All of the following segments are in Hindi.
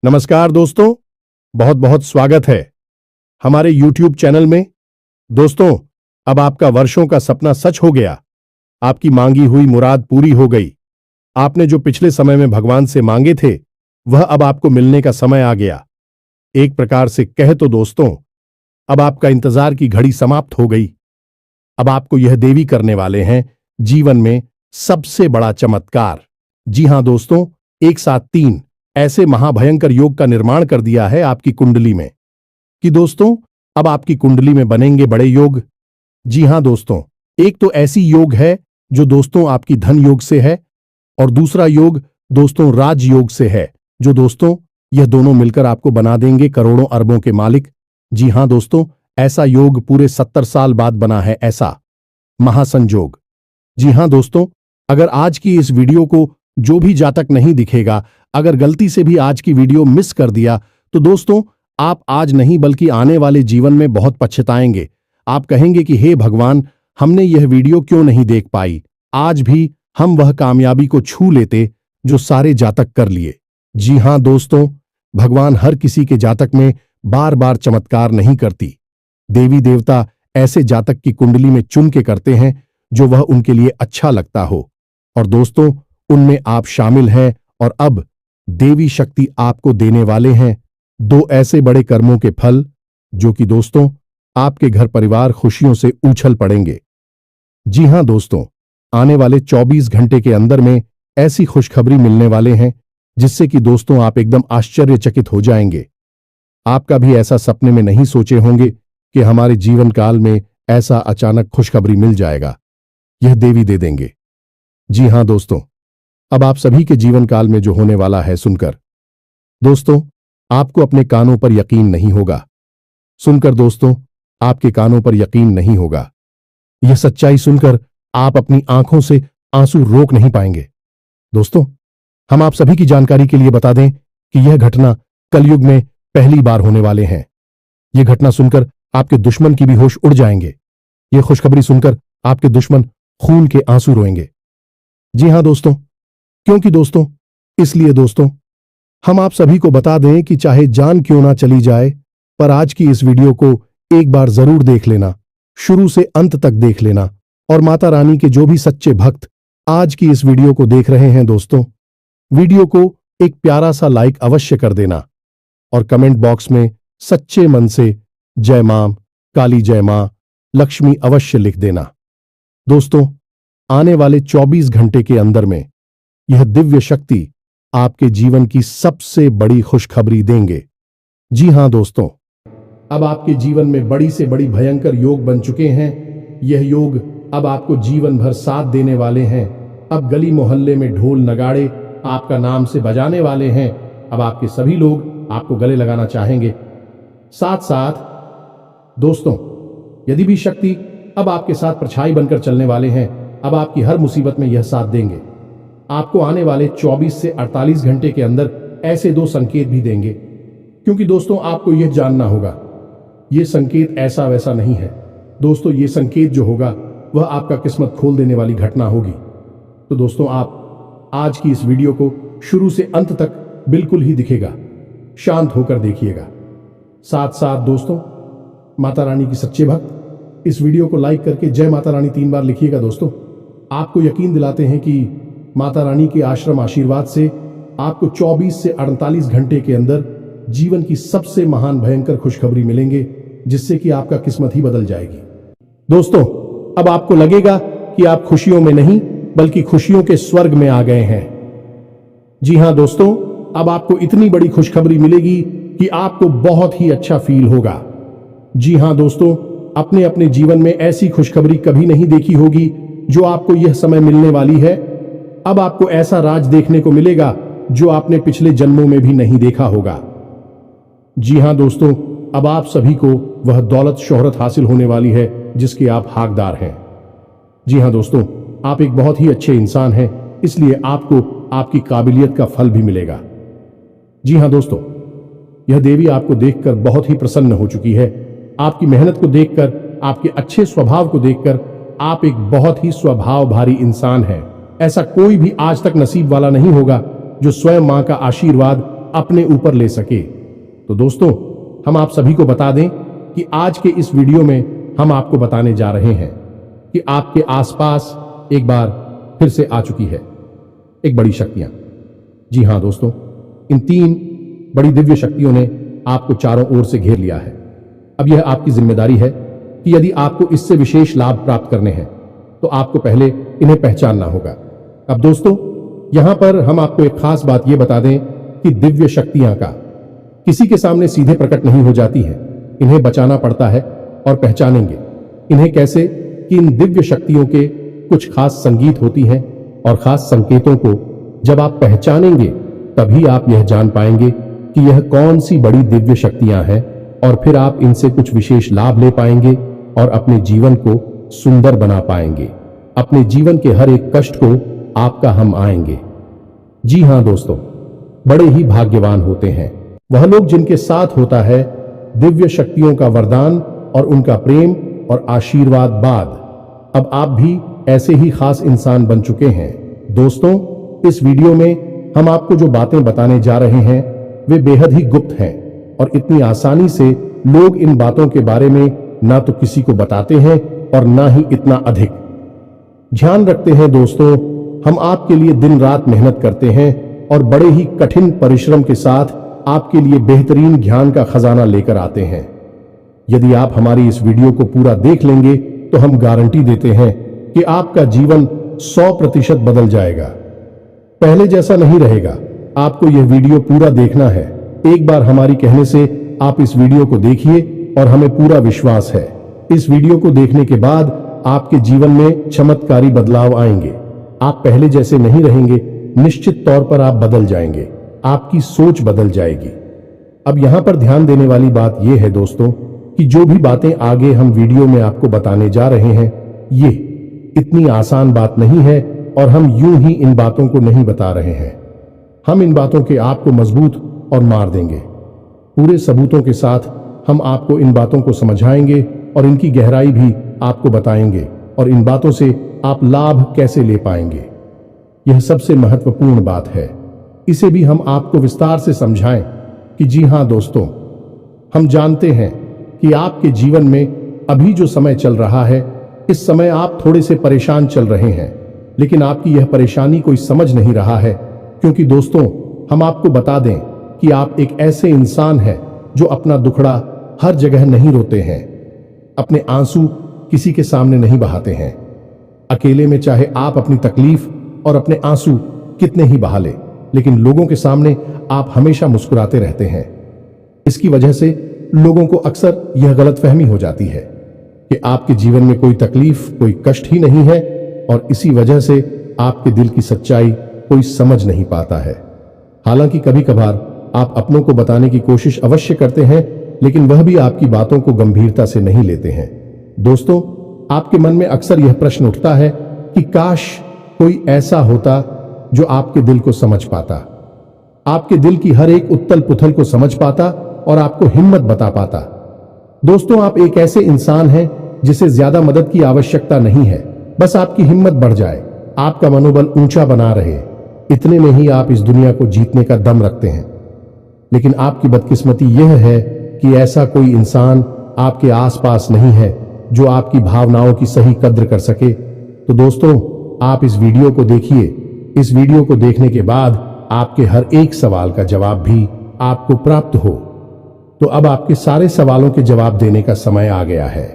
नमस्कार दोस्तों, बहुत बहुत स्वागत है हमारे YouTube चैनल में। दोस्तों, अब आपका वर्षों का सपना सच हो गया। आपकी मांगी हुई मुराद पूरी हो गई। आपने जो पिछले समय में भगवान से मांगे थे, वह अब आपको मिलने का समय आ गया। एक प्रकार से कहे तो दोस्तों, अब आपका इंतजार की घड़ी समाप्त हो गई। अब आपको यह देवी करने वाले हैं जीवन में सबसे बड़ा चमत्कार। जी हां दोस्तों, एक साथ 3 ऐसे महाभयंकर योग का निर्माण कर दिया है आपकी कुंडली में कि दोस्तों, अब आपकी कुंडली में बनेंगे बड़े योग। जी हां दोस्तों, एक तो ऐसी योग है जो दोस्तों आपकी धन योग से है, और दूसरा योग दोस्तों राजयोग से है, जो दोस्तों यह दोनों मिलकर आपको बना देंगे करोड़ों अरबों के मालिक। जी हां दोस्तों, ऐसा योग पूरे 70 साल बाद बना है, ऐसा महासंयोग। जी हां दोस्तों, अगर आज की इस वीडियो को जो भी जातक नहीं दिखेगा, अगर गलती से भी आज की वीडियो मिस कर दिया, तो दोस्तों आप आज नहीं बल्कि आने वाले जीवन में बहुत पछताएंगे। आप कहेंगे कि हे भगवान, हमने यह वीडियो क्यों नहीं देख पाई, आज भी हम वह कामयाबी को छू लेते जो सारे जातक कर लिए। जी हां दोस्तों, भगवान हर किसी के जातक में बार बार चमत्कार नहीं करती। देवी देवता ऐसे जातक की कुंडली में चुन के करते हैं जो वह उनके लिए अच्छा लगता हो, और दोस्तों उनमें आप शामिल हैं। और अब देवी शक्ति आपको देने वाले हैं 2 ऐसे बड़े कर्मों के फल, जो कि दोस्तों आपके घर परिवार खुशियों से उछल पड़ेंगे। जी हां दोस्तों, आने वाले 24 घंटे के अंदर में ऐसी खुशखबरी मिलने वाले हैं जिससे कि दोस्तों आप एकदम आश्चर्यचकित हो जाएंगे। आप कभी ऐसा सपने में नहीं सोचे होंगे कि हमारे जीवन काल में ऐसा अचानक खुशखबरी मिल जाएगा। यह देवी दे देंगे। जी हां दोस्तों, अब आप सभी के जीवन काल में जो होने वाला है सुनकर दोस्तों आपको अपने कानों पर यकीन नहीं होगा। सुनकर दोस्तों आपके कानों पर यकीन नहीं होगा। यह सच्चाई सुनकर आप अपनी आंखों से आंसू रोक नहीं पाएंगे। दोस्तों, हम आप सभी की जानकारी के लिए बता दें कि यह घटना कलयुग में पहली बार होने वाले हैं। यह घटना सुनकर आपके दुश्मन की भी होश उड़ जाएंगे। यह खुशखबरी सुनकर आपके दुश्मन खून के आंसू रोएंगे। जी हां दोस्तों, क्योंकि दोस्तों इसलिए दोस्तों हम आप सभी को बता दें कि चाहे जान क्यों ना चली जाए, पर आज की इस वीडियो को एक बार जरूर देख लेना, शुरू से अंत तक देख लेना। और माता रानी के जो भी सच्चे भक्त आज की इस वीडियो को देख रहे हैं दोस्तों, वीडियो को एक प्यारा सा लाइक अवश्य कर देना, और कमेंट बॉक्स में सच्चे मन से जय मां काली, जय मां लक्ष्मी अवश्य लिख देना। दोस्तों, आने वाले 24 घंटे के अंदर में यह दिव्य शक्ति आपके जीवन की सबसे बड़ी खुशखबरी देंगे। जी हां दोस्तों, अब आपके जीवन में बड़ी से बड़ी भयंकर योग बन चुके हैं। यह योग अब आपको जीवन भर साथ देने वाले हैं। अब गली मोहल्ले में ढोल नगाड़े आपका नाम से बजाने वाले हैं। अब आपके सभी लोग आपको गले लगाना चाहेंगे। साथ साथ दोस्तों, यदि भी शक्ति अब आपके साथ परछाई बनकर चलने वाले हैं, अब आपकी हर मुसीबत में यह साथ देंगे। आपको आने वाले 24 से 48 घंटे के अंदर ऐसे 2 संकेत भी देंगे, क्योंकि दोस्तों आपको यह जानना होगा, यह संकेत ऐसा वैसा नहीं है। दोस्तों ये संकेत जो होगा वह आपका किस्मत खोल देने वाली घटना होगी। तो दोस्तों आप आज की इस वीडियो को शुरू से अंत तक बिल्कुल ही दिखेगा, शांत होकर देखिएगा। साथ साथ दोस्तों, माता रानी की सच्चे भक्त इस वीडियो को लाइक करके जय माता रानी 3 बार लिखिएगा। दोस्तों आपको यकीन दिलाते हैं कि माता रानी के आश्रम आशीर्वाद से आपको 24 से 48 घंटे के अंदर जीवन की सबसे महान भयंकर खुशखबरी मिलेंगे, जिससे कि आपका किस्मत ही बदल जाएगी। दोस्तों अब आपको लगेगा कि आप खुशियों में नहीं बल्कि खुशियों के स्वर्ग में आ गए हैं। जी हां दोस्तों, अब आपको इतनी बड़ी खुशखबरी मिलेगी कि आपको बहुत ही अच्छा फील होगा। जी हां दोस्तों, अपने अपने जीवन में ऐसी खुशखबरी कभी नहीं देखी होगी जो आपको यह समय मिलने वाली है। अब आपको ऐसा राज देखने को मिलेगा जो आपने पिछले जन्मों में भी नहीं देखा होगा। जी हां दोस्तों, अब आप सभी को वह दौलत शोहरत हासिल होने वाली है जिसके आप हकदार हैं। जी हां दोस्तों, आप एक बहुत ही अच्छे इंसान हैं, इसलिए आपको आपकी काबिलियत का फल भी मिलेगा। जी हां दोस्तों, यह देवी आपको देखकर बहुत ही प्रसन्न हो चुकी है। आपकी मेहनत को देखकर, आपके अच्छे स्वभाव को देखकर आप एक बहुत ही स्वभाव भारी इंसान हैं। ऐसा कोई भी आज तक नसीब वाला नहीं होगा जो स्वयं मां का आशीर्वाद अपने ऊपर ले सके। तो दोस्तों, हम आप सभी को बता दें कि आज के इस वीडियो में हम आपको बताने जा रहे हैं कि आपके आसपास एक बार फिर से आ चुकी है एक बड़ी शक्तियां। जी हां दोस्तों, इन 3 बड़ी दिव्य शक्तियों ने आपको चारों ओर से घेर लिया है। अब यह आपकी जिम्मेदारी है कि यदि आपको इससे विशेष लाभ प्राप्त करने हैं तो आपको पहले इन्हें पहचानना होगा। अब दोस्तों, यहां पर हम आपको एक खास बात यह बता दें कि दिव्य शक्तियां का किसी के सामने सीधे प्रकट नहीं हो जाती है। इन्हें बचाना पड़ता है। और पहचानेंगे इन्हें कैसे कि इन दिव्य शक्तियों के कुछ खास संगीत होती हैं और खास संकेतों को जब आप पहचानेंगे तभी आप यह जान पाएंगे कि यह कौन सी बड़ी दिव्य शक्तियां हैं, और फिर आप इनसे कुछ विशेष लाभ ले पाएंगे और अपने जीवन को सुंदर बना पाएंगे। अपने जीवन के हर एक कष्ट को आपका हम आएंगे। जी हां दोस्तों, बड़े ही भाग्यवान होते हैं वह लोग जिनके साथ होता है दिव्य शक्तियों का वरदान और उनका प्रेम और आशीर्वाद बाद। अब आप भी ऐसे ही खास इंसान बन चुके हैं। दोस्तों, इस वीडियो में हम आपको जो बातें बताने जा रहे हैं वे बेहद ही गुप्त हैं और इतनी आसानी से लोग इन बातों के बारे में ना तो किसी को बताते हैं और ना ही इतना अधिक ध्यान रखते हैं। दोस्तों, हम आपके लिए दिन रात मेहनत करते हैं और बड़े ही कठिन परिश्रम के साथ आपके लिए बेहतरीन ज्ञान का खजाना लेकर आते हैं। यदि आप हमारी इस वीडियो को पूरा देख लेंगे तो हम गारंटी देते हैं कि आपका जीवन 100% बदल जाएगा, पहले जैसा नहीं रहेगा। आपको यह वीडियो पूरा देखना है। एक बार हमारी कहने से आप इस वीडियो को देखिए और हमें पूरा विश्वास है इस वीडियो को देखने के बाद आपके जीवन में चमत्कारी बदलाव आएंगे। आप पहले जैसे नहीं रहेंगे, निश्चित तौर पर आप बदल जाएंगे, आपकी सोच बदल जाएगी। अब यहां पर ध्यान देने वाली बात यह है दोस्तों कि जो भी बातें आगे हम वीडियो में आपको बताने जा रहे हैं ये इतनी आसान बात नहीं है और हम यूं ही इन बातों को नहीं बता रहे हैं। हम इन बातों के आपको मजबूत और मार देंगे। पूरे सबूतों के साथ हम आपको इन बातों को समझाएंगे और इनकी गहराई भी आपको बताएंगे और इन बातों से आप लाभ कैसे ले पाएंगे। यह सबसे महत्वपूर्ण बात है। इसे भी हम आपको विस्तार से समझाएं कि जी हां दोस्तों, हम जानते हैं कि आपके जीवन में अभी जो समय चल रहा है इस समय आप थोड़े से परेशान चल रहे हैं, लेकिन आपकी यह परेशानी कोई समझ नहीं रहा है। क्योंकि दोस्तों, हम आपको बता दें कि आप एक ऐसे इंसान हैं जो अपना दुखड़ा हर जगह नहीं रोते हैं, अपने आंसू किसी के सामने नहीं बहाते हैं। अकेले में चाहे आप अपनी तकलीफ और अपने आंसू कितने ही बहा लें, लेकिन लोगों के सामने आप हमेशा मुस्कुराते रहते हैं। इसकी वजह से लोगों को अक्सर यह गलतफहमी हो जाती है कि आपके जीवन में कोई तकलीफ, कोई कष्ट ही नहीं है और इसी वजह से आपके दिल की सच्चाई कोई समझ नहीं पाता है। हालांकि कभी कभार आप अपनों को बताने की कोशिश अवश्य करते हैं, लेकिन वह भी आपकी बातों को गंभीरता से नहीं लेते हैं। दोस्तों, आपके मन में अक्सर यह प्रश्न उठता है कि काश कोई ऐसा होता जो आपके दिल को समझ पाता, आपके दिल की हर एक उथल पुथल को समझ पाता और आपको हिम्मत बता पाता। दोस्तों, आप एक ऐसे इंसान हैं जिसे ज्यादा मदद की आवश्यकता नहीं है, बस आपकी हिम्मत बढ़ जाए, आपका मनोबल ऊंचा बना रहे, इतने में ही आप इस दुनिया को जीतने का दम रखते हैं। लेकिन आपकी बदकिस्मती यह है कि ऐसा कोई इंसान आपके आसपास नहीं है जो आपकी भावनाओं की सही कद्र कर सके। तो दोस्तों, आप इस वीडियो को देखिए। इस वीडियो को देखने के बाद आपके हर एक सवाल का जवाब भी आपको प्राप्त हो। तो अब आपके सारे सवालों के जवाब देने का समय आ गया है।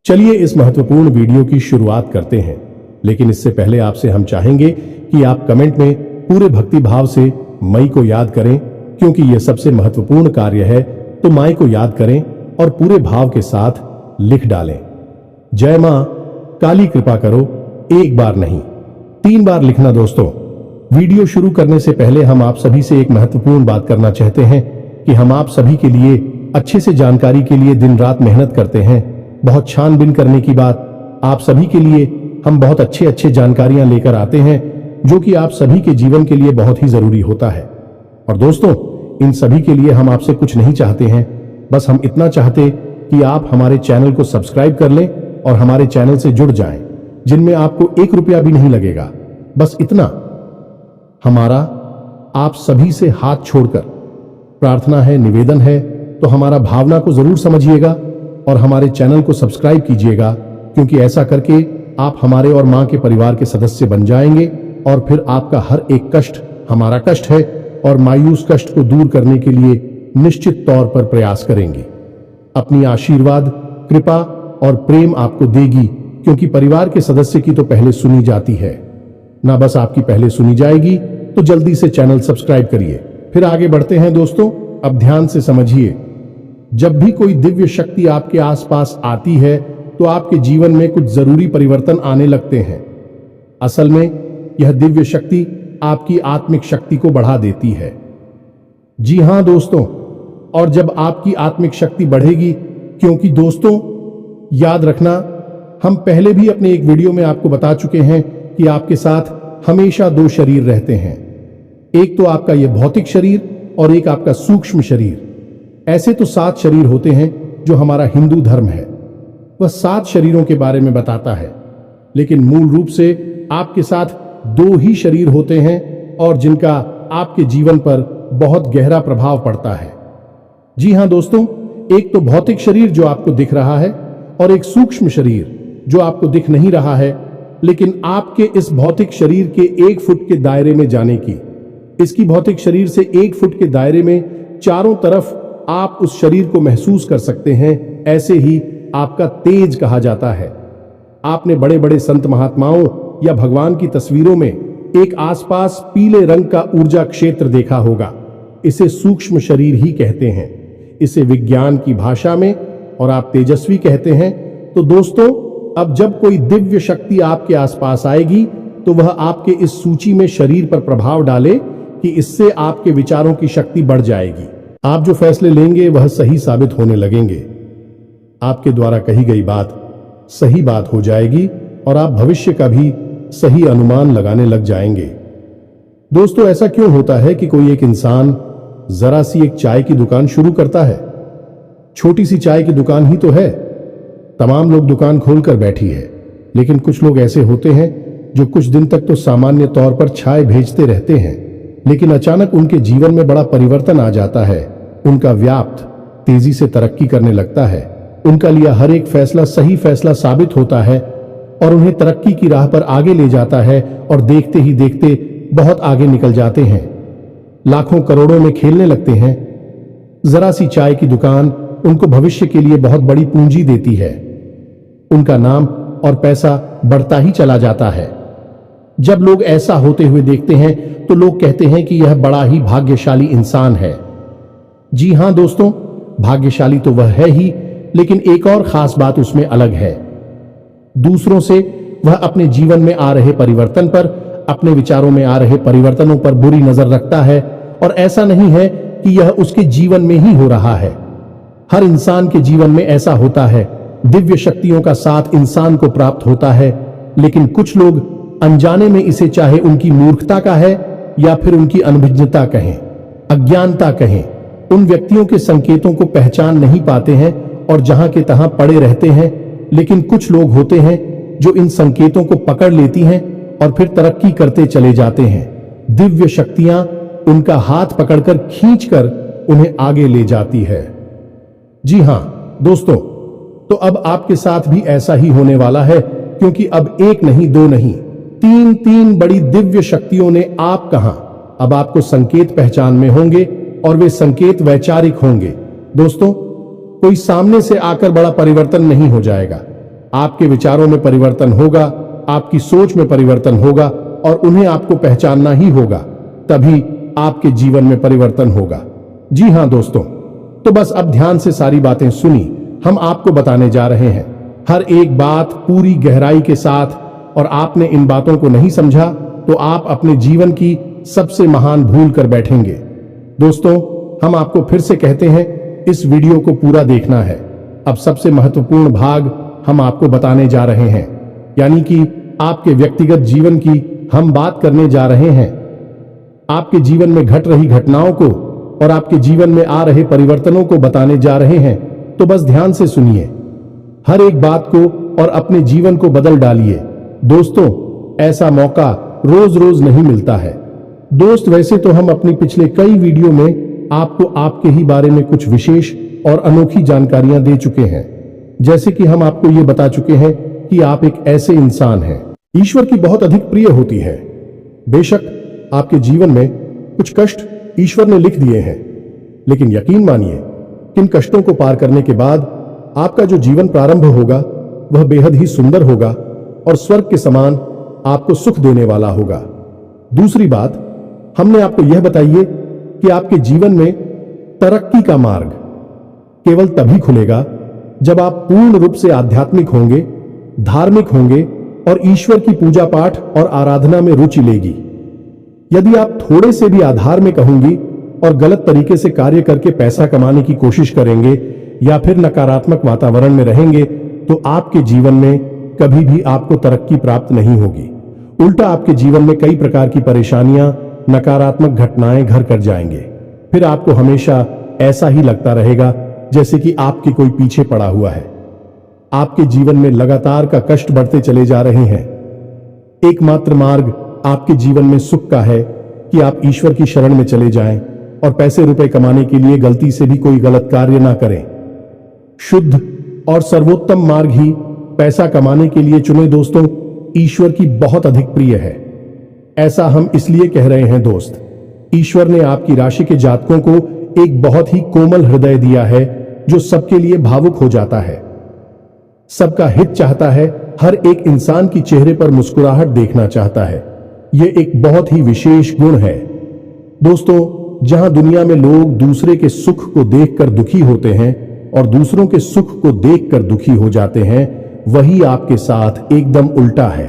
चलिए इस महत्वपूर्ण वीडियो की शुरुआत करते हैं, लेकिन इससे पहले आपसे हम चाहेंगे कि आप कमेंट में पूरे भक्ति भाव से मई को याद करें, क्योंकि यह सबसे महत्वपूर्ण कार्य है। तो माई को याद करें और पूरे भाव के साथ लिख डालें, जय मां काली कृपा करो। एक बार नहीं, 3 बार लिखना। दोस्तों, वीडियो शुरू करने से पहले हम आप सभी से एक महत्वपूर्ण बात करना चाहते हैं कि हम आप सभी के लिए अच्छे से जानकारी के लिए दिन रात मेहनत करते हैं। बहुत छानबीन करने की बात, आप सभी के लिए हम बहुत अच्छे जानकारियां लेकर आते हैं जो कि आप सभी के जीवन के लिए बहुत ही जरूरी होता है। और दोस्तों, इन सभी के लिए हम आपसे कुछ नहीं चाहते हैं, बस हम इतना चाहते कि आप हमारे चैनल को सब्सक्राइब कर लें और हमारे चैनल से जुड़ जाएं, जिनमें आपको 1 रुपया भी नहीं लगेगा। बस इतना। हमारा आप सभी से हाथ छोड़कर प्रार्थना है, निवेदन है, तो हमारा भावना को जरूर समझिएगा और हमारे चैनल को सब्सक्राइब कीजिएगा, क्योंकि ऐसा करके आप हमारे और मां के परिवार के सदस्य बन जाएंगे और फिर आपका हर एक कष्ट हमारा कष्ट है और मायूस कष्ट को दूर करने के लिए निश्चित तौर पर प्रयास करेंगे। अपनी आशीर्वाद, कृपा और प्रेम आपको देगी, क्योंकि परिवार के सदस्य की तो पहले सुनी जाती है ना, बस आपकी पहले सुनी जाएगी। तो जल्दी से चैनल सब्सक्राइब करिए। फिर आगे बढ़ते हैं दोस्तों। अब ध्यान से समझिए, जब भी कोई दिव्य शक्ति आपके आसपास आती है तो आपके जीवन में कुछ जरूरी परिवर्तन आने लगते हैं। असल में यह दिव्य शक्ति आपकी आत्मिक शक्ति को बढ़ा देती है। जी हां दोस्तों, और जब आपकी आत्मिक शक्ति बढ़ेगी, क्योंकि दोस्तों याद रखना, हम पहले भी अपने एक वीडियो में आपको बता चुके हैं कि आपके साथ हमेशा दो शरीर रहते हैं। एक तो आपका यह भौतिक शरीर और एक आपका सूक्ष्म शरीर। ऐसे तो 7 शरीर होते हैं जो हमारा हिंदू धर्म है, वह 7 शरीरों के बारे में बताता है। लेकिन मूल रूप से आपके साथ 2 ही शरीर होते हैं और जिनका आपके जीवन पर बहुत गहरा प्रभाव पड़ता है। जी हां दोस्तों, एक तो भौतिक शरीर जो आपको दिख रहा है और एक सूक्ष्म शरीर जो आपको दिख नहीं रहा है, लेकिन आपके इस भौतिक शरीर के 1 फुट के दायरे में जाने की, इसकी भौतिक शरीर से 1 फुट के दायरे में चारों तरफ आप उस शरीर को महसूस कर सकते हैं। ऐसे ही आपका तेज कहा जाता है। आपने बड़े बड़े संत महात्माओं या भगवान की तस्वीरों में एक आसपास पीले रंग का ऊर्जा क्षेत्र देखा होगा। इसे सूक्ष्म शरीर ही कहते हैं, इसे विज्ञान की भाषा में, और आप तेजस्वी कहते हैं। तो दोस्तों, अब जब कोई दिव्य शक्ति आपके आसपास आएगी तो वह आपके इस सूची में शरीर पर प्रभाव डाले कि इससे आपके विचारों की शक्ति बढ़ जाएगी। आप जो फैसले लेंगे वह सही साबित होने लगेंगे। आपके द्वारा कही गई बात सही बात हो जाएगी और आप भविष्य का भी सही अनुमान लगाने लग जाएंगे। दोस्तों, ऐसा क्यों होता है कि कोई एक इंसान जरा सी एक चाय की दुकान शुरू करता है? छोटी सी चाय की दुकान ही तो है, तमाम लोग दुकान खोलकर बैठी है, लेकिन कुछ लोग ऐसे होते हैं जो कुछ दिन तक तो सामान्य तौर पर चाय भेजते रहते हैं, लेकिन अचानक उनके जीवन में बड़ा परिवर्तन आ जाता है। उनका व्यापार तेजी से तरक्की करने लगता है, उनका लिया हर एक फैसला सही फैसला साबित होता है और उन्हें तरक्की की राह पर आगे ले जाता है और देखते ही देखते बहुत आगे निकल जाते हैं, लाखों करोड़ों में खेलने लगते हैं। जरा सी चाय की दुकान उनको भविष्य के लिए बहुत बड़ी पूंजी देती है। उनका नाम और पैसा बढ़ता ही चला जाता है। जब लोग ऐसा होते हुए देखते हैं तो लोग कहते हैं कि यह बड़ा ही भाग्यशाली इंसान है। जी हां दोस्तों, भाग्यशाली तो वह है ही, लेकिन एक और खास बात उसमें अलग है। दूसरों से वह अपने जीवन में आ रहे परिवर्तन पर, अपने विचारों में आ रहे परिवर्तनों पर बुरी नजर रखता है, और ऐसा नहीं है कि यह उसके जीवन में ही हो रहा है। हर इंसान के जीवन में ऐसा होता है। दिव्य शक्तियों का साथ इंसान को प्राप्त होता है, लेकिन कुछ लोग अनजाने में इसे, चाहे उनकी मूर्खता का है या फिर उनकी अनभिज्ञता कहें, अज्ञानता कहें, उन व्यक्तियों के संकेतों को पहचान नहीं पाते हैं और जहां के तहां पड़े रहते हैं। लेकिन कुछ लोग होते हैं जो इन संकेतों को पकड़ लेती हैं और फिर तरक्की करते चले जाते हैं। दिव्य शक्तियां उनका हाथ पकड़कर खींचकर उन्हें आगे ले जाती है। जी हां दोस्तों, तो अब आपके साथ भी ऐसा ही होने वाला है, क्योंकि अब 1 नहीं 2 नहीं 3 बड़ी दिव्य शक्तियों ने आप कहां, अब आपको संकेत पहचान में होंगे और वे संकेत वैचारिक होंगे। दोस्तों, कोई सामने से आकर बड़ा परिवर्तन नहीं हो जाएगा। आपके विचारों में परिवर्तन होगा, आपकी सोच में परिवर्तन होगा और उन्हें आपको पहचानना ही होगा, तभी आपके जीवन में परिवर्तन होगा। जी हां दोस्तों, तो बस अब ध्यान से सारी बातें सुनी, हम आपको बताने जा रहे हैं हर एक बात पूरी गहराई के साथ, और आपने इन बातों को नहीं समझा तो आप अपने जीवन की सबसे महान भूल कर बैठेंगे। दोस्तों, हम आपको फिर से कहते हैं, इस वीडियो को पूरा देखना है। अब सबसे महत्वपूर्ण भाग हम आपको बताने जा रहे हैं, यानी कि आपके व्यक्तिगत जीवन की हम बात करने जा रहे हैं। आपके जीवन में घट रही घटनाओं को और आपके जीवन में आ रहे परिवर्तनों को बताने जा रहे हैं। तो बस ध्यान से सुनिए हर एक बात को और अपने जीवन को बदल डालिए। दोस्तों, ऐसा मौका रोज रोज नहीं मिलता है। दोस्त, वैसे तो हम अपनी पिछले कई वीडियो में आपको आपके ही बारे में कुछ विशेष और अनोखी जानकारियां दे चुके हैं। जैसे कि हम आपको ये बता चुके हैं कि आप एक ऐसे इंसान हैं ईश्वर की बहुत अधिक प्रिय होती है। बेशक आपके जीवन में कुछ कष्ट ईश्वर ने लिख दिए हैं, लेकिन यकीन मानिए किन कष्टों को पार करने के बाद आपका जो जीवन प्रारंभ होगा वह बेहद ही सुंदर होगा और स्वर्ग के समान आपको सुख देने वाला होगा। दूसरी बात, हमने आपको यह बताइए कि आपके जीवन में तरक्की का मार्ग केवल तभी खुलेगा जब आप पूर्ण रूप से आध्यात्मिक होंगे, धार्मिक होंगे और ईश्वर की पूजा पाठ और आराधना में रुचि लेगी। यदि आप थोड़े से भी अधार्मिक होंगी और गलत तरीके से कार्य करके पैसा कमाने की कोशिश करेंगे या फिर नकारात्मक वातावरण में रहेंगे तो आपके जीवन में कभी भी आपको तरक्की प्राप्त नहीं होगी। उल्टा आपके जीवन में कई प्रकार की परेशानियां, नकारात्मक घटनाएं घर कर जाएंगे। फिर आपको हमेशा ऐसा ही लगता रहेगा जैसे कि आपके कोई पीछे पड़ा हुआ है। आपके जीवन में लगातार का कष्ट बढ़ते चले जा रहे हैं। एकमात्र मार्ग आपके जीवन में सुख का है कि आप ईश्वर की शरण में चले जाएं और पैसे रुपए कमाने के लिए गलती से भी कोई गलत कार्य ना करें। शुद्ध और सर्वोत्तम मार्ग ही पैसा कमाने के लिए चुने दोस्तों, ईश्वर की बहुत अधिक प्रिय है। ऐसा हम इसलिए कह रहे हैं दोस्त, ईश्वर ने आपकी राशि के जातकों को एक बहुत ही कोमल हृदय दिया है जो सबके लिए भावुक हो जाता है, सबका हित चाहता है, हर एक इंसान की चेहरे पर मुस्कुराहट देखना चाहता है। यह एक बहुत ही विशेष गुण है दोस्तों। जहां दुनिया में लोग दूसरे के सुख को देखकर दुखी होते हैं और दूसरों के सुख को देखकर दुखी हो जाते हैं, वही आपके साथ एकदम उल्टा है।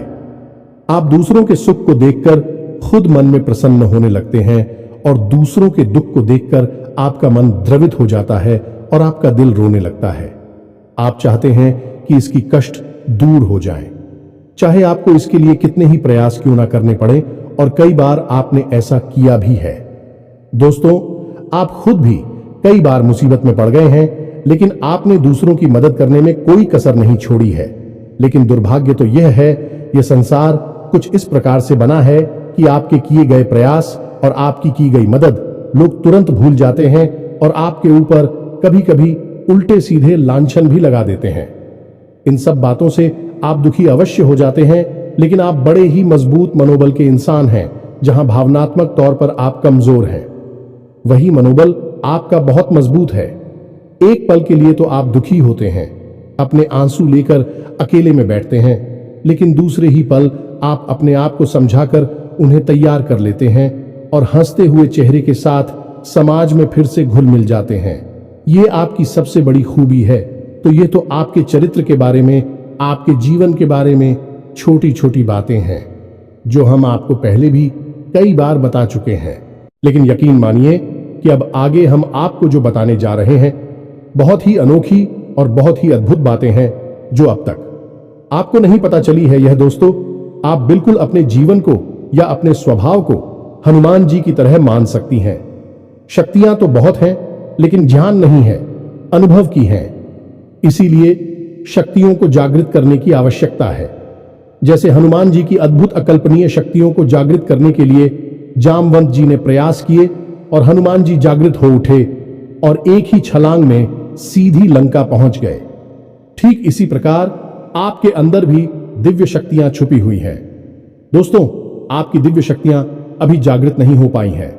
आप दूसरों के सुख को देखकर खुद मन में प्रसन्न होने लगते हैं और दूसरों के दुख को देखकर आपका मन द्रवित हो जाता है और आपका दिल रोने लगता है। आप चाहते हैं कि इसकी कष्ट दूर हो जाए, चाहे आपको इसके लिए कितने ही प्रयास क्यों ना करने पड़े, और कई बार आपने ऐसा किया भी है। दोस्तों, आप खुद भी कई बार मुसीबत में पड़ गए हैं, लेकिन आपने दूसरों की मदद करने में कोई कसर नहीं छोड़ी है। लेकिन दुर्भाग्य तो यह है, यह संसार कुछ इस प्रकार से बना है कि आपके किए गए प्रयास और आपकी की गई मदद लोग तुरंत भूल जाते हैं और आपके ऊपर कभी कभी उल्टे सीधे लांछन भी लगा देते हैं। इन सब बातों से आप दुखी अवश्य हो जाते हैं, लेकिन आप बड़े ही मजबूत मनोबल के इंसान हैं। जहां भावनात्मक तौर पर आप कमजोर हैं, वही मनोबल आपका बहुत मजबूत है। एक पल के लिए तो आप दुखी होते हैं, अपने आंसू लेकर अकेले में बैठते हैं, लेकिन दूसरे ही पल आप अपने आप को समझाकर उन्हें तैयार कर लेते हैं और हंसते हुए चेहरे के साथ समाज में फिर से घुल मिल जाते हैं। ये आपकी सबसे बड़ी खूबी है। तो ये तो आपके चरित्र के बारे में, आपके जीवन के बारे में छोटी छोटी बातें हैं जो हम आपको पहले भी कई बार बता चुके हैं। लेकिन यकीन मानिए कि अब आगे हम आपको जो बताने जा रहे हैं बहुत ही अनोखी और बहुत ही अद्भुत बातें हैं जो अब तक आपको नहीं पता चली है। यह दोस्तों, आप बिल्कुल अपने जीवन को या अपने स्वभाव को हनुमान जी की तरह मान सकती हैं। शक्तियां तो बहुत हैं, लेकिन ज्ञान नहीं है, अनुभव की है। इसीलिए शक्तियों को जागृत करने की आवश्यकता है। जैसे हनुमान जी की अद्भुत अकल्पनीय शक्तियों को जागृत करने के लिए जामवंत जी ने प्रयास किए और हनुमान जी जागृत हो उठे और एक ही छलांग में सीधी लंका पहुंच गए। ठीक इसी प्रकार आपके अंदर भी दिव्य शक्तियां छुपी हुई हैं। दोस्तों, आपकी दिव्य शक्तियां अभी जागृत नहीं हो पाई हैं,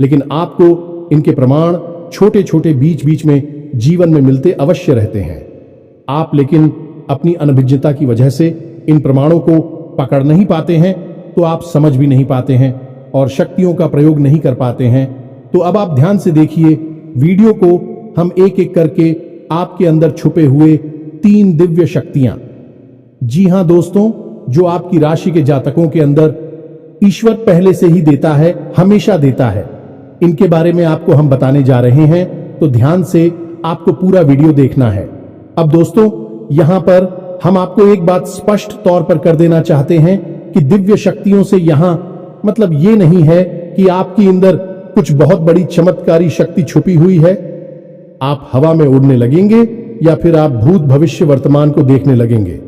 लेकिन आपको इनके प्रमाण छोटे छोटे बीच बीच में जीवन में मिलते अवश्य रहते हैं। आप लेकिन अपनी अनभिज्ञता की वजह से इन प्रमाणों को पकड़ नहीं पाते हैं, तो आप समझ भी नहीं पाते हैं और शक्तियों का प्रयोग नहीं कर पाते हैं। तो अब आप ध्यान से देखिए वीडियो को, हम एक एक करके आपके अंदर छुपे हुए 3 दिव्य शक्तियां, जी हां दोस्तों, जो आपकी राशि के जातकों के अंदर ईश्वर पहले से ही देता है, हमेशा देता है, इनके बारे में आपको हम बताने जा रहे हैं। तो ध्यान से आपको पूरा वीडियो देखना है। अब दोस्तों, यहां पर हम आपको एक बात स्पष्ट तौर पर कर देना चाहते हैं कि दिव्य शक्तियों से यहां मतलब ये नहीं है कि आपके अंदर कुछ बहुत बड़ी चमत्कारी शक्ति छुपी हुई है, आप हवा में उड़ने लगेंगे या फिर आप भूत भविष्य वर्तमान को देखने लगेंगे।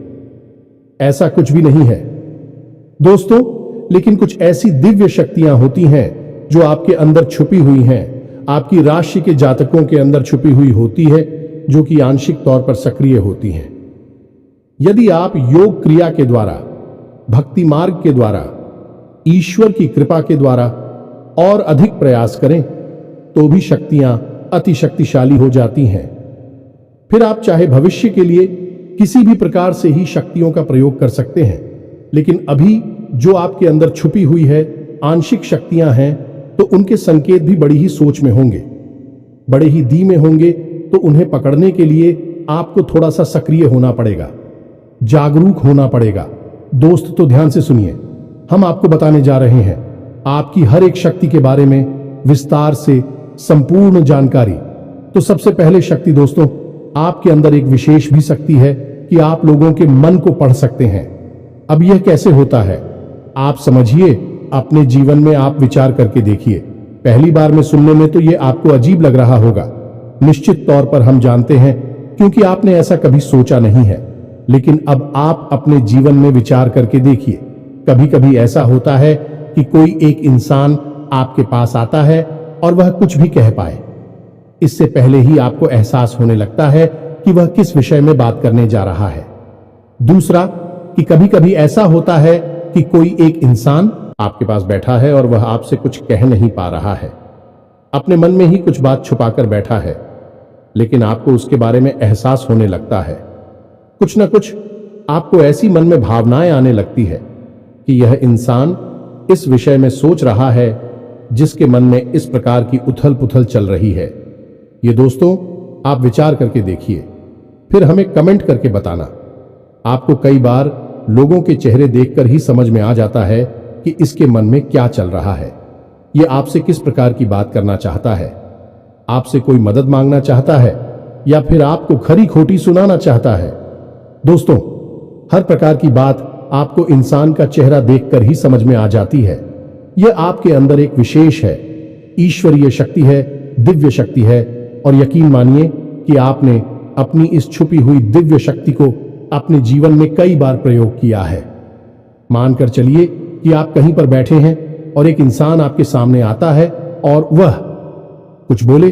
ऐसा कुछ भी नहीं है दोस्तों, लेकिन कुछ ऐसी दिव्य शक्तियां होती हैं जो आपके अंदर छुपी हुई हैं। आपकी राशि के जातकों के अंदर छुपी हुई होती है, जो कि आंशिक तौर पर सक्रिय होती हैं। यदि आप योग क्रिया के द्वारा, भक्ति मार्ग के द्वारा, ईश्वर की कृपा के द्वारा और अधिक प्रयास करें तो भी शक्तियां अति शक्तिशाली हो जाती हैं। फिर आप चाहे भविष्य के लिए किसी भी प्रकार से ही शक्तियों का प्रयोग कर सकते हैं, लेकिन अभी जो आपके अंदर छुपी हुई है आंशिक शक्तियां हैं, तो उनके संकेत भी बड़ी ही सोच में होंगे, बड़े ही धीमे होंगे। तो उन्हें पकड़ने के लिए आपको थोड़ा सा सक्रिय होना पड़ेगा, जागरूक होना पड़ेगा। दोस्त तो ध्यान से सुनिए, हम आपको बताने जा रहे हैं आपकी हर एक शक्ति के बारे में विस्तार से संपूर्ण जानकारी। तो सबसे पहले शक्ति दोस्तों, आपके अंदर एक विशेष भी शक्ति है कि आप लोगों के मन को पढ़ सकते हैं। अब यह कैसे होता है आप समझिए, अपने जीवन में आप विचार करके देखिए। पहली बार में सुनने में तो यह आपको अजीब लग रहा होगा, निश्चित तौर पर हम जानते हैं, क्योंकि आपने ऐसा कभी सोचा नहीं है। लेकिन अब आप अपने जीवन में विचार करके देखिए। कभी कभी ऐसा होता है कि कोई एक इंसान आपके पास आता है और वह कुछ भी कह पाए, इससे पहले ही आपको एहसास होने लगता है कि वह किस विषय में बात करने जा रहा है। दूसरा, कि कभी कभी ऐसा होता है कि कोई एक इंसान आपके पास बैठा है और वह आपसे कुछ कह नहीं पा रहा है, अपने मन में ही कुछ बात छुपाकर बैठा है, लेकिन आपको उसके बारे में एहसास होने लगता है। कुछ न कुछ आपको ऐसी मन में भावनाएं आने लगती है कि यह इंसान इस विषय में सोच रहा है जिसके मन में इस प्रकार की उथल पुथल चल रही है। ये दोस्तों आप विचार करके देखिए, फिर हमें कमेंट करके बताना। आपको कई बार लोगों के चेहरे देखकर ही समझ में आ जाता है कि इसके मन में क्या चल रहा है, ये आपसे किस प्रकार की बात करना चाहता है, आपसे कोई मदद मांगना चाहता है या फिर आपको खरी खोटी सुनाना चाहता है। दोस्तों, हर प्रकार की बात आपको इंसान का चेहरा देखकर ही समझ में आ जाती है। यह आपके अंदर एक विशेष है, ईश्वरीय शक्ति है, दिव्य शक्ति है। और यकीन मानिए कि आपने अपनी इस छुपी हुई दिव्य शक्ति को अपने जीवन में कई बार प्रयोग किया है। मानकर चलिए कि आप कहीं पर बैठे हैं और एक इंसान आपके सामने आता है और वह कुछ बोले,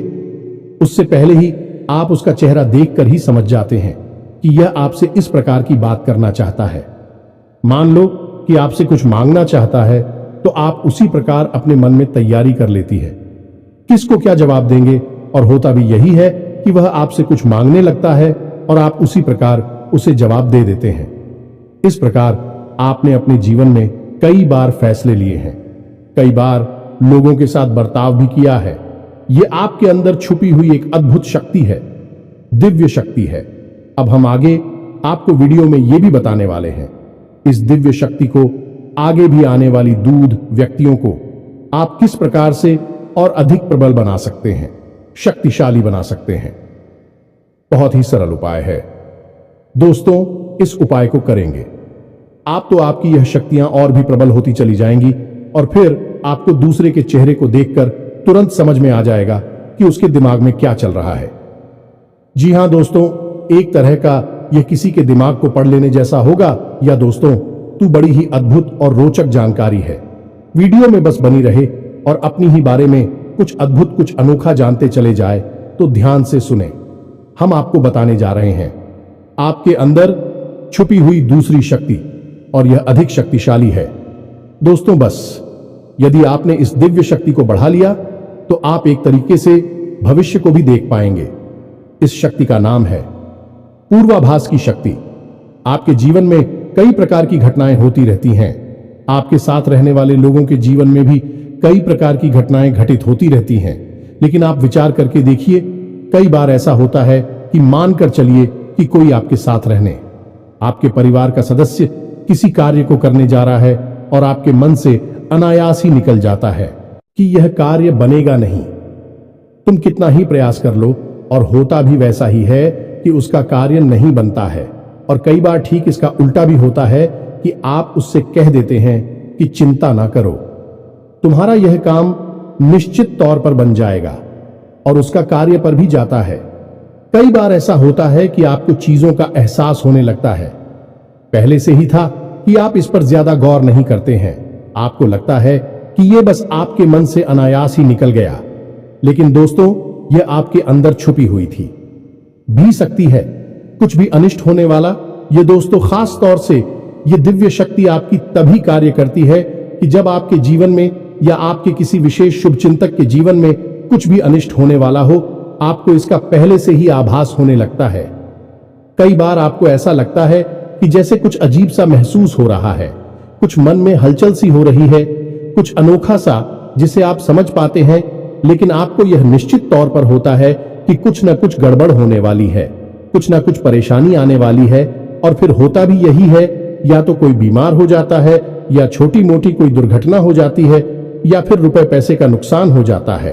उससे पहले ही आप उसका चेहरा देखकर ही समझ जाते हैं कि यह आपसे इस प्रकार की बात करना चाहता है। मान लो कि आपसे कुछ मांगना चाहता है, तो आप उसी प्रकार अपने मन में तैयारी कर लेती है किसको क्या जवाब देंगे, और होता भी यही है कि वह आपसे कुछ मांगने लगता है और आप उसी प्रकार उसे जवाब दे देते हैं। इस प्रकार आपने अपने जीवन में कई बार फैसले लिए हैं, कई बार लोगों के साथ बर्ताव भी किया है। यह आपके अंदर छुपी हुई एक अद्भुत शक्ति है, दिव्य शक्ति है। अब हम आगे आपको वीडियो में यह भी बताने वाले हैं, इस दिव्य शक्ति को आगे भी आने वाली दूध व्यक्तियों को आप किस प्रकार से और अधिक प्रबल बना सकते हैं, शक्तिशाली बना सकते हैं। बहुत ही सरल उपाय है दोस्तों, इस उपाय को करेंगे आप तो आपकी यह शक्तियां और भी प्रबल होती चली जाएंगी और फिर आपको दूसरे के चेहरे को देखकर तुरंत समझ में आ जाएगा कि उसके दिमाग में क्या चल रहा है। जी हां दोस्तों, एक तरह का यह किसी के दिमाग को पढ़ लेने जैसा होगा। या दोस्तों, तू बड़ी ही अद्भुत और रोचक जानकारी है। वीडियो में बस बनी रहे और अपनी ही बारे में कुछ अद्भुत, कुछ अनोखा जानते चले जाए तो ध्यान से सुने। हम आपको बताने जा रहे हैं आपके अंदर छुपी हुई दूसरी शक्ति, और यह अधिक शक्तिशाली है। दोस्तों, बस यदि आपने इस दिव्य शक्ति को बढ़ा लिया तो आप एक तरीके से भविष्य को भी देख पाएंगे। इस शक्ति का नाम है पूर्वाभास की शक्ति। आपके जीवन में कई प्रकार की घटनाएं होती रहती हैं, आपके साथ रहने वाले लोगों के जीवन में भी कई प्रकार की घटनाएं घटित होती रहती हैं, लेकिन आप विचार करके देखिए, कई बार ऐसा होता है कि मानकर चलिए कि कोई आपके साथ रहने, आपके परिवार का सदस्य किसी कार्य को करने जा रहा है और आपके मन से अनायास ही निकल जाता है कि यह कार्य बनेगा नहीं। तुम कितना ही प्रयास कर लो और होता भी वैसा ही है कि उसका कार्य नहीं बनता है। और कई बार ठीक इसका उल्टा भी होता है कि आप उससे कह देते हैं कि चिंता ना करो, तुम्हारा यह काम निश्चित तौर पर बन जाएगा, और उसका कार्य पर भी जाता है। कई बार ऐसा होता है कि आपको चीजों का एहसास होने लगता है, पहले से ही था कि आप इस पर ज्यादा गौर नहीं करते हैं। आपको लगता है कि यह बस आपके मन से अनायास ही निकल गया, लेकिन दोस्तों यह आपके अंदर छुपी हुई थी भी सकती है कुछ भी अनिष्ट होने वाला। ये दोस्तों खास तौर से ये दिव्य शक्ति आपकी तभी कार्य करती है कि जब आपके जीवन में या आपके किसी विशेष शुभचिंतक के जीवन में कुछ भी अनिष्ट होने वाला हो, आपको इसका पहले से ही आभास होने लगता है। कई बार आपको ऐसा लगता है कि जैसे कुछ अजीब सा महसूस हो रहा है, कुछ मन में हलचल सी हो रही है, कुछ अनोखा सा जिसे आप समझ पाते हैं, लेकिन आपको यह निश्चित तौर पर होता है कि कुछ न कुछ गड़बड़ होने वाली है, कुछ न कुछ परेशानी आने वाली है। और फिर होता भी यही है, या तो कोई बीमार हो जाता है, या छोटी मोटी कोई दुर्घटना हो जाती है, या फिर रुपए पैसे का नुकसान हो जाता है।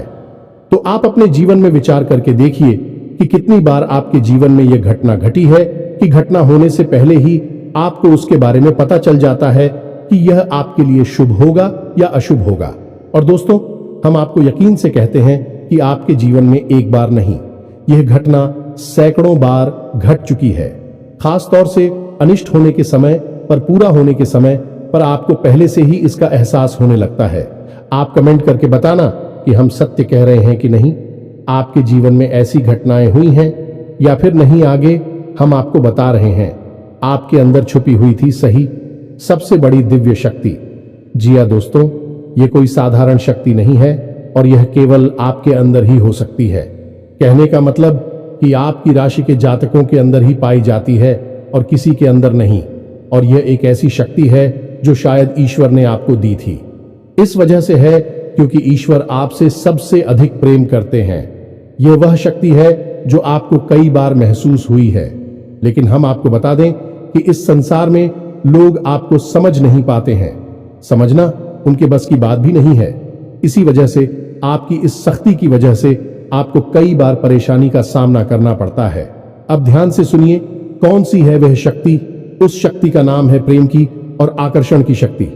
तो आप अपने जीवन में विचार करके देखिए कि कितनी बार आपके जीवन में यह घटना घटी है कि घटना होने से पहले ही आपको उसके बारे में पता चल जाता है कि यह आपके लिए शुभ होगा या अशुभ होगा। और दोस्तों हम आपको यकीन से कहते हैं कि आपके जीवन में एक बार नहीं, यह घटना सैकड़ों बार घट चुकी है। खास तौर से अनिष्ट होने के समय पर, पूरा होने के समय पर आपको पहले से ही इसका एहसास होने लगता है। आप कमेंट करके बताना कि हम सत्य कह रहे हैं कि नहीं। आपके जीवन में ऐसी घटनाएं हुई हैं या फिर नहीं, आगे हम आपको बता रहे हैं। आपके अंदर छुपी हुई थी सही सबसे बड़ी दिव्य शक्ति। जी हाँ दोस्तों, ये कोई साधारण शक्ति नहीं है और यह केवल आपके अंदर ही हो सकती है। कहने का मतलब कि आपकी राशि के जातकों के अंदर ही पाई जाती है और किसी के अंदर नहीं। और यह एक ऐसी शक्ति है जो शायद ईश्वर ने आपको दी थी। इस वजह से है क्योंकि ईश्वर आपसे सबसे अधिक प्रेम करते हैं। यह वह शक्ति है जो आपको कई बार महसूस हुई है, लेकिन हम आपको बता दें कि इस संसार में लोग आपको समझ नहीं पाते हैं। समझना उनके बस की बात भी नहीं है। इसी वजह से आपकी इस सख्ती की वजह से आपको कई बार परेशानी का सामना करना पड़ता है। अब ध्यान से सुनिए कौन सी है वह शक्ति। उस शक्ति का नाम है प्रेम की और आकर्षण की शक्ति।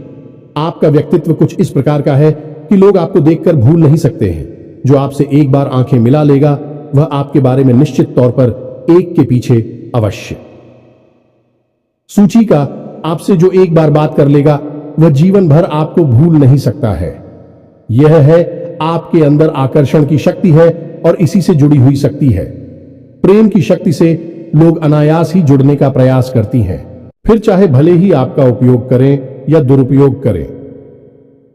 आपका व्यक्तित्व कुछ इस प्रकार का है कि लोग आपको देखकर भूल नहीं सकते हैं। जो आपसे एक बार आंखें मिला लेगा वह आपके बारे में निश्चित तौर पर एक के पीछे अवश्य सूची का आपसे जो एक बार बात कर लेगा वह जीवन भर आपको भूल नहीं सकता है। यह है आपके अंदर आकर्षण की शक्ति है और इसी से जुड़ी हुई शक्ति है। प्रेम की शक्ति से लोग अनायास ही जुड़ने का प्रयास करती हैं, फिर चाहे भले ही आपका उपयोग करें या दुरुपयोग करें।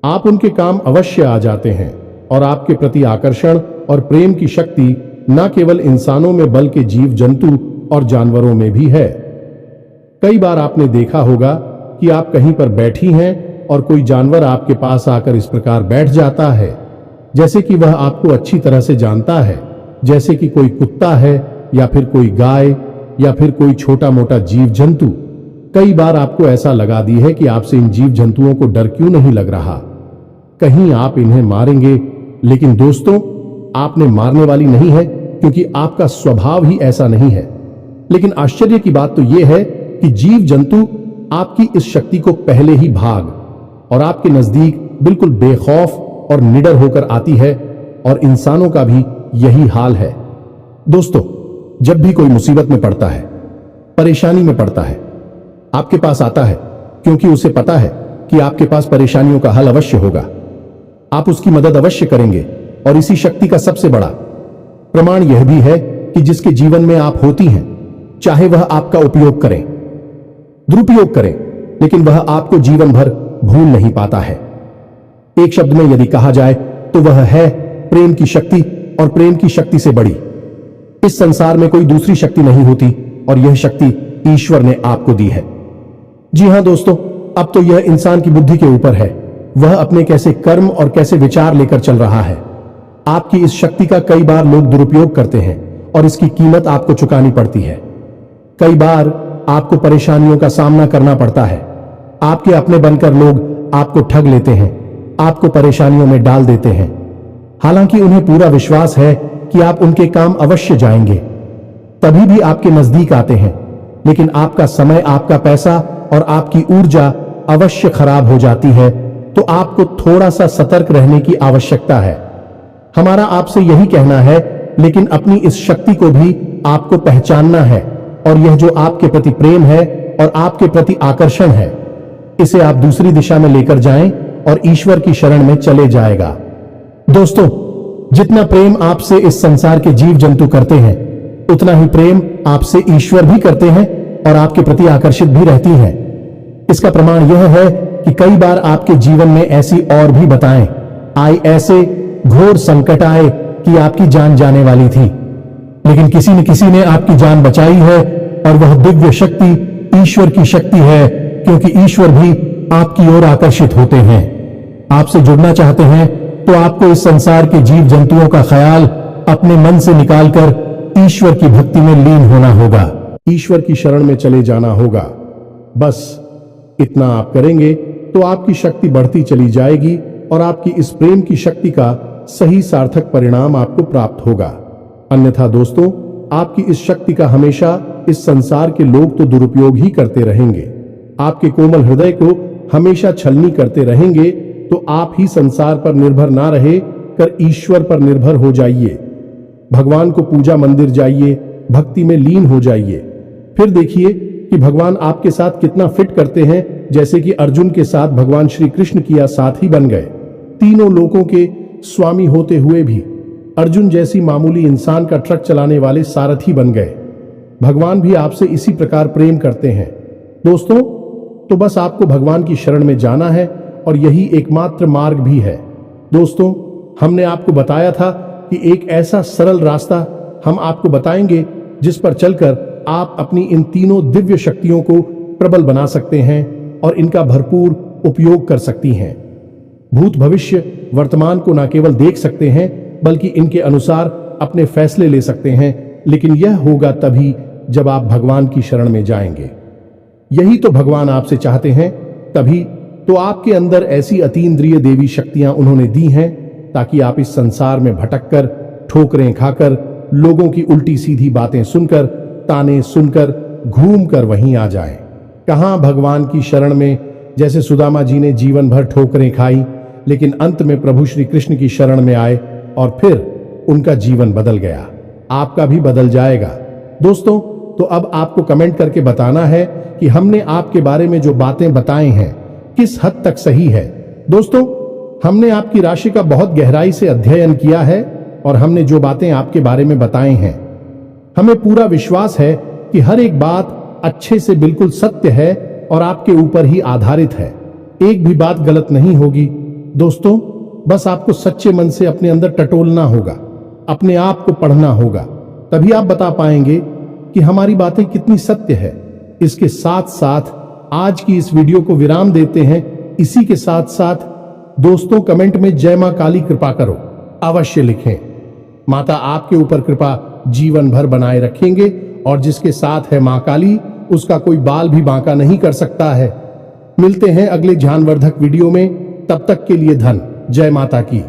आप उनके काम अवश्य आ जाते हैं और आपके प्रति आकर्षण और प्रेम की शक्ति न केवल इंसानों में बल्कि जीव जंतु और जानवरों में भी है। कई बार आपने देखा होगा कि आप कहीं पर बैठी हैं और कोई जानवर आपके पास आकर इस प्रकार बैठ जाता है जैसे कि वह आपको अच्छी तरह से जानता है, जैसे कि कोई कुत्ता है या फिर कोई गाय या फिर कोई छोटा मोटा जीव जंतु। कई बार आपको ऐसा लगा दी है कि आपसे इन जीव जंतुओं को डर क्यों नहीं लग रहा, कहीं आप इन्हें मारेंगे। लेकिन दोस्तों आपने मारने वाली नहीं है क्योंकि आपका स्वभाव ही ऐसा नहीं है। लेकिन आश्चर्य की बात तो यह है कि जीव जंतु आपकी इस शक्ति को पहले ही भाग और आपके नजदीक बिल्कुल बेखौफ और निडर होकर आती है, और इंसानों का भी यही हाल है। दोस्तों जब भी कोई मुसीबत में पड़ता है, परेशानी में पड़ता है, आपके पास आता है क्योंकि उसे पता है कि आपके पास परेशानियों का हल अवश्य होगा। आप उसकी मदद अवश्य करेंगे। और इसी शक्ति का सबसे बड़ा प्रमाण यह भी है कि जिसके जीवन में आप होती हैं, चाहे वह आपका उपयोग करें, दुरुपयोग करें, लेकिन वह आपको जीवन भर भूल नहीं पाता है। एक शब्द में यदि कहा जाए तो वह है प्रेम की शक्ति, और प्रेम की शक्ति से बड़ी इस संसार में कोई दूसरी शक्ति नहीं होती, और यह शक्ति ईश्वर ने आपको दी है। जी हां दोस्तों, अब तो यह इंसान की बुद्धि के ऊपर है, वह अपने कैसे कर्म और कैसे विचार लेकर चल रहा है। आपकी इस शक्ति का कई बार लोग दुरुपयोग करते हैं और इसकी कीमत आपको चुकानी पड़ती है। कई बार आपको परेशानियों का सामना करना पड़ता है। आपके अपने बनकर लोग आपको ठग लेते हैं, आपको परेशानियों में डाल देते हैं, हालांकि उन्हें पूरा विश्वास है कि आप उनके काम अवश्य जाएंगे, तभी भी आपके नजदीक आते हैं। लेकिन आपका समय, आपका पैसा और आपकी ऊर्जा अवश्य खराब हो जाती है। तो आपको थोड़ा सा सतर्क रहने की आवश्यकता है। हमारा आपसे यही कहना है, लेकिन अपनी इस शक्ति को भी आपको पहचानना है, और यह जो आपके प्रति प्रेम है और आपके प्रति आकर्षण है, इसे आप दूसरी दिशा में लेकर जाएं और ईश्वर की शरण में चले जाएगा। दोस्तों जितना प्रेम आपसे इस संसार के जीव जंतु करते हैं, उतना ही प्रेम आपसे ईश्वर भी करते हैं और आपके प्रति आकर्षित भी रहती हैं। इसका प्रमाण यह है कि कई बार आपके जीवन में ऐसी और भी बताएं आई, ऐसे घोर संकट आए कि आपकी जान जाने वाली थी, लेकिन किसी न किसी ने आपकी जान बचाई है और वह दिव्य शक्ति ईश्वर की शक्ति है, क्योंकि ईश्वर भी आपकी ओर आकर्षित होते हैं। आपसे जुड़ना चाहते हैं तो आपको इस संसार के जीव जंतुओं का ख्याल अपने मन से निकालकर ईश्वर की भक्ति में लीन होना होगा, ईश्वर की शरण में चले जाना होगा। बस इतना आप करेंगे तो आपकी शक्ति बढ़ती चली जाएगी और आपकी इस प्रेम की शक्ति का सही सार्थक परिणाम आपको प्राप्त होगा। अन्यथा दोस्तों, आपकी इस शक्ति का हमेशा इस संसार के लोग तो दुरुपयोग ही करते रहेंगे। आपके कोमल हृदय को हमेशा छलनी करते रहेंगे, तो आप ही संसार पर निर्भर ना रहे कर ईश्वर पर निर्भर हो जाइए। भगवान को पूजा मंदिर जाइए, भक्ति में लीन हो जाइए। फिर देखिए कि भगवान आपके साथ कितना फिट करते हैं, जैसे कि अर्जुन के साथ भगवान श्री कृष्ण किया साथी बन गए। तीनों लोकों के स्वामी होते हुए भी अर्जुन जैसी मामूली इंसान का ट्रक चलाने वाले सारथी बन गए। भगवान भी आपसे इसी प्रकार प्रेम करते हैं दोस्तों। तो बस आपको भगवान की शरण में जाना है और यही एकमात्र मार्ग भी है। दोस्तों, हमने आपको बताया था कि एक ऐसा सरल रास्ता हम आपको बताएंगे जिस पर चलकर आप अपनी इन तीनों दिव्य शक्तियों को प्रबल बना सकते हैं और इनका भरपूर उपयोग कर सकती हैं। भूत भविष्य वर्तमान को न केवल देख सकते हैं बल्कि इनके अनुसार अपने फैसले ले सकते हैं, लेकिन यह होगा तभी जब आप भगवान की शरण में जाएंगे। यही तो भगवान आपसे चाहते हैं, तभी तो आपके अंदर ऐसी अतीन्द्रिय देवी शक्तियां उन्होंने दी हैं ताकि आप इस संसार में भटककर, ठोकरें खाकर, लोगों की उल्टी सीधी बातें सुनकर, ताने सुनकर, घूमकर वहीं आ जाएं। कहां भगवान की शरण में, जैसे सुदामा जी ने जीवन भर ठोकरें खाई, लेकिन अंत में प्रभु श्री कृष्ण की शरण में आए और फिर उनका जीवन बदल गया। आपका भी बदल जाएगा दोस्तों। तो अब आपको कमेंट करके बताना है कि हमने आपके बारे में जो बातें बताई हैं किस हद तक सही है। दोस्तों, हमने आपकी राशि का बहुत गहराई से अध्ययन किया है और हमने जो बातें आपके बारे में बताई हैं, हमें पूरा विश्वास है कि हर एक बात अच्छे से बिल्कुल सत्य है और आपके ऊपर ही आधारित है। एक भी बात गलत नहीं होगी दोस्तों। बस आपको सच्चे मन से अपने अंदर टटोलना होगा, अपने आप को पढ़ना होगा, तभी आप बता पाएंगे कि हमारी बातें कितनी सत्य है। इसके साथ साथ आज की इस वीडियो को विराम देते हैं। इसी के साथ साथ दोस्तों, कमेंट में जय मां काली कृपा करो अवश्य लिखें। माता आपके ऊपर कृपा जीवन भर बनाए रखेंगे और जिसके साथ है मां काली, उसका कोई बाल भी बांका नहीं कर सकता है। मिलते हैं अगले ज्ञानवर्धक वीडियो में, तब तक के लिए धन जय माता की।